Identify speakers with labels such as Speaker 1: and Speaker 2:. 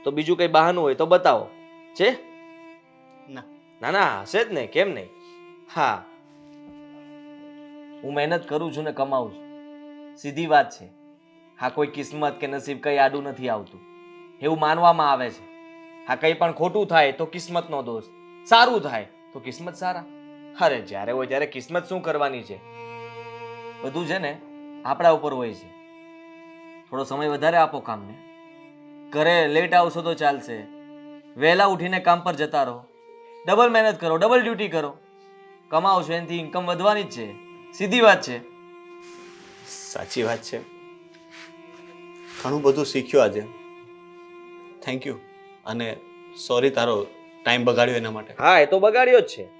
Speaker 1: તો બીજું કંઈ બહાનું હોય તો બતાવો. છે?
Speaker 2: ના.
Speaker 1: ના ના, હશે જ ને, કેમ નહીં? હા, હું મહેનત કરું છું ને કમાઉં છું, સીધી વાત છે. હા, કોઈ કિસ્મત કે નસીબ કંઈ આડું નથી આવતું એવું માનવામાં આવે છે. હા, કંઈ પણ ખોટું થાય તો કિસ્મતનો દોષ, સારું થાય તો કિસ્મત સારા. અરે જ્યારે હોય ત્યારે કિસ્મત શું કરવાની છે? બધું છે ને આપણા ઉપર હોય છે. થોડો સમય વધારે આપો કામને. ઘરે લેટ આવશો તો ચાલશે, વહેલા ઉઠીને કામ પર જતા રહો, ડબલ મહેનત કરો, ડબલ ડ્યુટી કરો, કમાવશો એનાથી ઇન્કમ વધવાની જ છે. સીધી વાત છે.
Speaker 2: સાચી વાત છે. ઘણું બધું શીખ્યો આજે. Thank you. અને સોરી તારો ટાઈમ બગાડ્યો એના માટે.
Speaker 1: હા, એ તો બગાડ્યો જ છે.